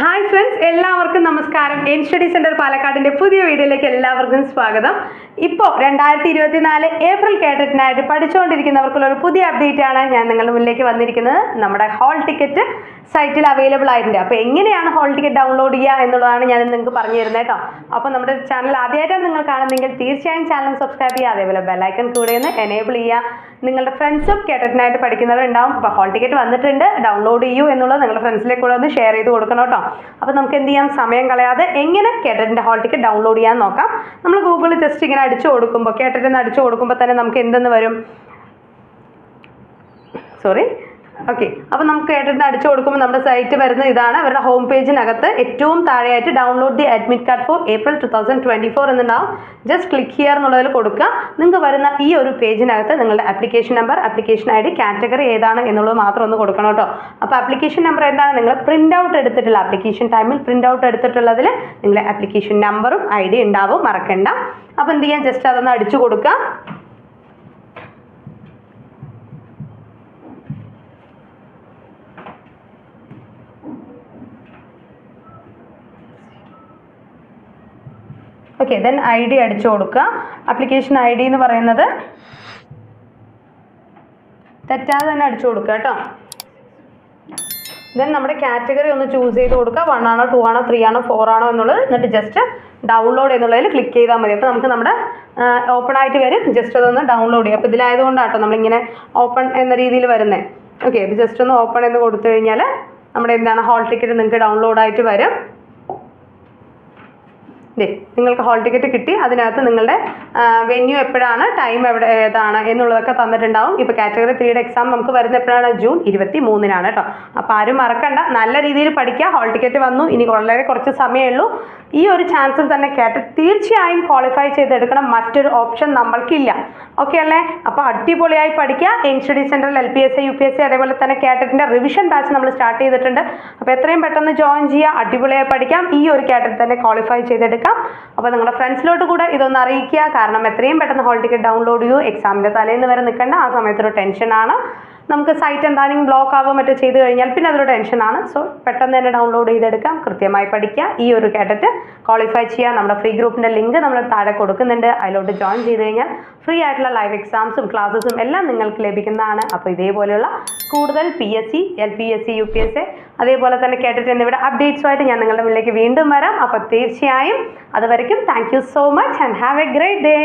Hi friends, എല്ലാവർക്കും നമസ്കാരം. N study centre പാലക്കാടിൻ്റെ പുതിയ വീഡിയോയിലേക്ക് എല്ലാവർക്കും സ്വാഗതം. ഇപ്പോൾ 2024 ഏപ്രിൽ കേഡറ്റിനായിട്ട് പഠിച്ചുകൊണ്ടിരിക്കുന്നവർക്കുള്ള ഒരു പുതിയ അപ്ഡേറ്റ് ആണ് ഞാൻ നിങ്ങളുടെ മുന്നിലേക്ക് വന്നിരിക്കുന്നത്. നമ്മുടെ ഹോൾ ടിക്കറ്റ് സൈറ്റിൽ അവൈലബിൾ ആയിട്ടുണ്ട്. അപ്പോൾ എങ്ങനെയാണ് ഹോൾ ടിക്കറ്റ് ഡൗൺലോഡ് ചെയ്യുക എന്നുള്ളതാണ് ഞാൻ നിങ്ങൾക്ക് പറഞ്ഞു തരുന്നത് കേട്ടോ. അപ്പോൾ നമ്മുടെ ചാനൽ ആദ്യമായിട്ടാണ് നിങ്ങൾ കാണുന്നതെങ്കിൽ തീർച്ചയായും ചാനൽ സബ്സ്ക്രൈബ് ചെയ്യുക. അതേപോലെ ബെല്ലൈക്കൺ കൂടെ ഒന്ന് എനേബിൾ ചെയ്യുക. നിങ്ങളുടെ ഫ്രണ്ട്സും കേഡറ്റിനായിട്ട് പഠിക്കുന്നവരുണ്ടാവും. അപ്പോൾ ഹോൾ ടിക്കറ്റ് വന്നിട്ടുണ്ട്, ഡൗൺലോഡ് ചെയ്യൂ എന്നുള്ളത് നിങ്ങളുടെ ഫ്രണ്ട്സിലേക്ക് കൂടെ ഒന്ന് ഷെയർ ചെയ്ത് കൊടുക്കണം കേട്ടോ. അപ്പോൾ നമുക്ക് എന്ത് ചെയ്യാം, സമയം കളയാതെ എങ്ങനെ കേഡറ്റിൻ്റെ ഹോൾ ടിക്കറ്റ് ഡൗൺലോഡ് ചെയ്യാൻ നോക്കാം. നമ്മൾ ഗൂഗിളിൽ ജസ്റ്റ് ഇങ്ങനെ അടിച്ചു കൊടുക്കുമ്പോൾ, കേഡറ്റ് എന്ന് അടിച്ചു കൊടുക്കുമ്പോൾ തന്നെ നമുക്ക് എന്തെന്ന് വരും, ഓക്കെ. അപ്പോൾ നമുക്ക് കേഡറ്റിന് അടിച്ചു കൊടുക്കുമ്പോൾ നമ്മുടെ സൈറ്റ് വരുന്നത് ഇതാണ്. അവരുടെ ഹോം പേജിനകത്ത് ഏറ്റവും താഴെയായിട്ട് download the admit card for April 2024 എന്നുണ്ടാവും. ജസ്റ്റ് ക്ലിക്ക് ഹിയർ എന്നുള്ളതിൽ കൊടുക്കുക. നിങ്ങൾക്ക് വരുന്ന ഈ ഒരു പേജിനകത്ത് നിങ്ങളുടെ application number, application I D, category ഏതാണ് എന്നുള്ളത് മാത്രം ഒന്ന് കൊടുക്കണം കേട്ടോ. അപ്പോൾ ആപ്ലിക്കേഷൻ നമ്പർ എന്താണ്, നിങ്ങൾ പ്രിൻ്റ് ഔട്ട് എടുത്തിട്ടുള്ള ആപ്ലിക്കേഷൻ ടൈമിൽ പ്രിൻ്റ് ഔട്ട് എടുത്തിട്ടുള്ളതിൽ നിങ്ങളുടെ ആപ്ലിക്കേഷൻ നമ്പറും ഐ ഡി ഉണ്ടാവും, മറക്കണ്ട. അപ്പോൾ എന്ത് ചെയ്യാം, ജസ്റ്റ് അതൊന്ന് അടിച്ചു കൊടുക്കുക. ഓക്കെ, ദെൻ ഐ ഡി അടിച്ചു കൊടുക്കുക. ആപ്ലിക്കേഷൻ ഐ ഡി എന്ന് പറയുന്നത് തെറ്റാതെ തന്നെ അടിച്ചു കൊടുക്കുക കേട്ടോ. ദെൻ നമ്മുടെ കാറ്റഗറി ഒന്ന് ചൂസ് ചെയ്ത് കൊടുക്കുക. 1 ആണോ 2 ആണോ 3 ആണോ 4 ആണോ എന്നുള്ളത്. എന്നിട്ട് ജസ്റ്റ് ഡൗൺലോഡ് എന്നുള്ളതിൽ ക്ലിക്ക് ചെയ്താൽ മതി. അപ്പോൾ നമുക്ക് നമ്മുടെ ഓപ്പൺ ആയിട്ട് വരും. ജസ്റ്റ് അതൊന്ന് ഡൗൺലോഡ് ചെയ്യും. അപ്പോൾ ഇതിലായതുകൊണ്ടാട്ടോ നമ്മളിങ്ങനെ ഓപ്പൺ എന്ന രീതിയിൽ വരുന്നത്. ഓക്കെ, അപ്പോൾ ജസ്റ്റ് ഒന്ന് ഓപ്പൺ എന്ന് കൊടുത്തു കഴിഞ്ഞാൽ നമ്മുടെ എന്താണ് ഹോൾ ടിക്കറ്റ് നിങ്ങൾക്ക് ഡൗൺലോഡായിട്ട് വരും. നിങ്ങൾക്ക് ഹോൾ ടിക്കറ്റ് കിട്ടി. അതിനകത്ത് നിങ്ങളുടെ വെന്യൂ എപ്പോഴാണ്, ടൈം ഏതാണ് എന്നുള്ളതൊക്കെ തന്നിട്ടുണ്ടാവും. ഇപ്പോൾ കാറ്റഗറി 3യുടെ എക്സാം നമുക്ക് വരുന്ന എപ്പോഴാണ്, ജൂൺ 23-നാണ് കേട്ടോ. അപ്പോൾ ആരും മറക്കണ്ട, നല്ല രീതിയിൽ പഠിക്കുക. ഹോൾ ടിക്കറ്റ് വന്നു, ഇനി വളരെ കുറച്ച് സമയമേ ഉള്ളൂ. ഈ ഒരു ചാൻസിൽ തന്നെ കാറ്റഗറി തീർച്ചയായും ക്വാളിഫൈ ചെയ്തെടുക്കണം. മറ്റൊരു ഓപ്ഷൻ നമ്മൾക്കില്ല. ഓക്കെ അല്ലേ? അപ്പോൾ അടിപൊളിയായി പഠിക്കുക. എൻ സ്റ്റഡി സെൻറ്ററിൽ LPSC, UPSC അതേപോലെ തന്നെ കാറ്റഗറിൻ്റെ റിവിഷൻ ബാച്ച് നമ്മൾ സ്റ്റാർട്ട് ചെയ്തിട്ടുണ്ട്. അപ്പോൾ എത്രയും പെട്ടെന്ന് ജോയിൻ ചെയ്യുക. അടിപൊളിയായി പഠിക്കാം. ഈ ഒരു കാറ്റഗറി തന്നെ ക്വാളിഫൈ ചെയ്തെടുക്കാം. അപ്പോൾ നിങ്ങളുടെ ഫ്രണ്ട്സിലോട്ട് കൂടെ ഇതൊന്ന് അറിയിക്കുക. കാരണം എത്രയും പെട്ടെന്ന് ഹോൾ ടിക്കറ്റ് ഡൗൺലോഡ് ചെയ്യൂ. എക്സാമിൻ്റെ തലേന്ന് വരെ നിൽക്കേണ്ട. ആ സമയത്തൊരു ടെൻഷനാണ്. നമുക്ക് സൈറ്റ് എന്തായാലും ബ്ലോക്ക് ആവുക മറ്റോ ചെയ്ത് കഴിഞ്ഞാൽ പിന്നെ അതൊരു ടെൻഷനാണ്. സോ പെട്ടെന്ന് തന്നെ ഡൗൺലോഡ് ചെയ്തെടുക്കാം. കൃത്യമായി പഠിക്കുക. ഈ ഒരു കാറ്റഗറി ക്വാളിഫൈ ചെയ്യുക. നമ്മുടെ ഫ്രീ ഗ്രൂപ്പിൻ്റെ ലിങ്ക് നമ്മൾ താഴെ കൊടുക്കുന്നുണ്ട്. അതിലോട്ട് ജോയിൻ ചെയ്ത് കഴിഞ്ഞാൽ ഫ്രീ ആയിട്ടുള്ള ലൈവ് എക്സാംസും ക്ലാസ്സസും എല്ലാം നിങ്ങൾക്ക് ലഭിക്കുന്നതാണ്. അപ്പോൾ ഇതേപോലെയുള്ള കൂടുതൽ PSC, LPSC, UPSC അതേപോലെ തന്നെ കാറ്റഗറി എന്നിവയുടെ അപ്ഡേറ്റ്സുമായിട്ട് ഞാൻ നിങ്ങളുടെ മുന്നിലേക്ക് വീണ്ടും വരാം. അപ്പോൾ തീർച്ചയായും അതുവരയ്ക്കും thank you so much and have a great day.